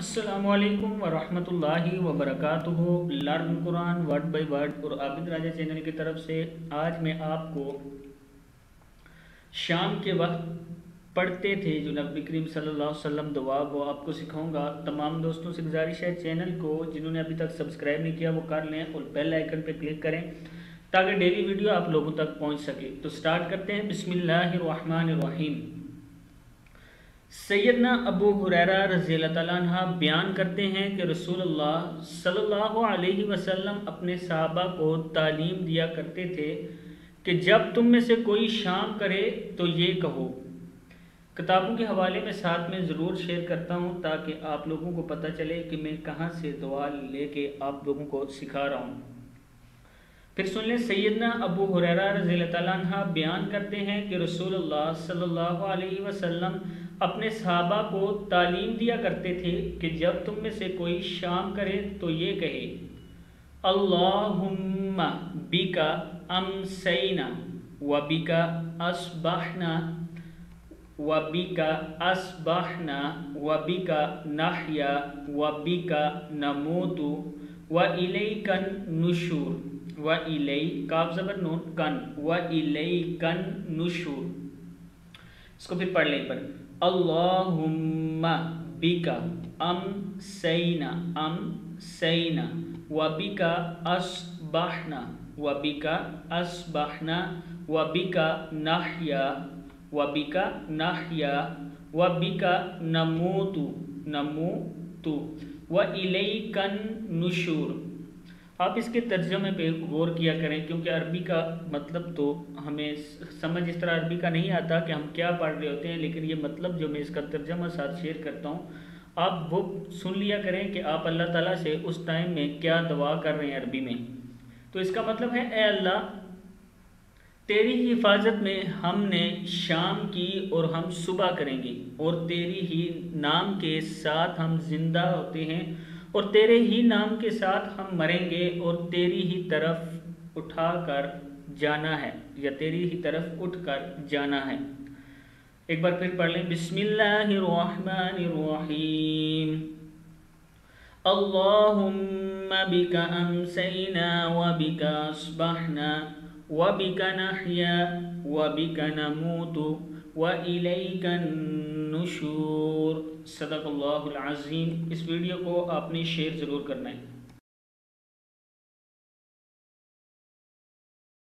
السلام علیکم ورحمۃ اللہ وبرکاتہ۔ Learn Quran word by word اور عابد راجہ چینل کی طرف سے آج میں آپ کو شام کے وقت پڑھتے تھے جو نبی کریم صلی اللہ علیہ وسلم دعا وہ آپ کو سکھاؤں گا۔ تمام دوستوں سے گزارش ہے چینل کو جنہوں نے ابھی تک سبسکرائب نہیں کیا وہ کر لیں اور بیل آئیکن پہ کلک کریں تاکہ ڈیلی ویڈیو آپ لوگوں تک پہنچ سکے۔ تو سٹارٹ کرتے ہیں۔ بسم اللہ الرحمن الرحیم۔ سیدنا ابو ہریرہ رضی اللہ تعالیٰ عنہ بیان کرتے ہیں کہ رسول اللہ صلی اللہ علیہ وسلم اپنے صحابہ کو تعلیم دیا کرتے تھے کہ جب تم میں سے کوئی شام کرے تو یہ کہو۔ کتابوں کے حوالے میں ساتھ میں ضرور شیئر کرتا ہوں تاکہ آپ لوگوں کو پتہ چلے کہ میں کہاں سے دعا لے کے آپ لوگوں کو سکھا رہا ہوں۔ پھر سن لیں، سیدنا ابو ہریرہ رضی اللہ تعالیٰ عنہ بیان کرتے ہیں کہ رسول اللہ صلی اللہ علیہ وسلم اپنے صحابہ کو تعلیم دیا کرتے تھے کہ جب تم میں سے کوئی شام کرے تو یہ کہے، اللہم بکا امسینا وبکا اصبحنا وبکا اصبحنا وبکا نحیا وبکا نموت وإلیک النشور وإلی کاف زبر نون کن وإلیک النشور۔ اس کو پھر پڑھ لیں پر اللہم بکا امسینا وبکا اصبحنا وبکا اصبحنا وبکا نحیا وبکا نموت وإلیک النشور۔ آپ اس کے ترجمے پہ غور کیا کریں کیونکہ عربی کا مطلب تو ہمیں سمجھ اس طرح عربی کا نہیں آتا کہ ہم کیا پڑھ رہے ہوتے ہیں، لیکن یہ مطلب جو میں اس کا ترجمہ ساتھ شیئر کرتا ہوں آپ وہ سن لیا کریں کہ آپ اللہ تعالیٰ سے اس ٹائم میں کیا دعا کر رہے ہیں عربی میں۔ تو اس کا مطلب ہے، اے اللہ تیری حفاظت میں ہم نے شام کی اور ہم صبح کریں گے، اور تیری ہی نام کے ساتھ ہم زندہ ہوتے ہیں اور تیرے ہی نام کے ساتھ ہم مریں گے اور تیری ہی طرف اٹھا کر جانا ہے یا تیری ہی طرف اٹھ کر جانا ہے۔ ایک بار پھر پڑھ لیں، بسم اللہ الرحمن الرحیم۔ اللہم بک امسینا وبک اصبحنا وبک نحیا وبک نموت وإلیک النشور۔ صدق اللہ العظیم۔ اس ویڈیو کو آپ نے شیئر ضرور کرنا ہے۔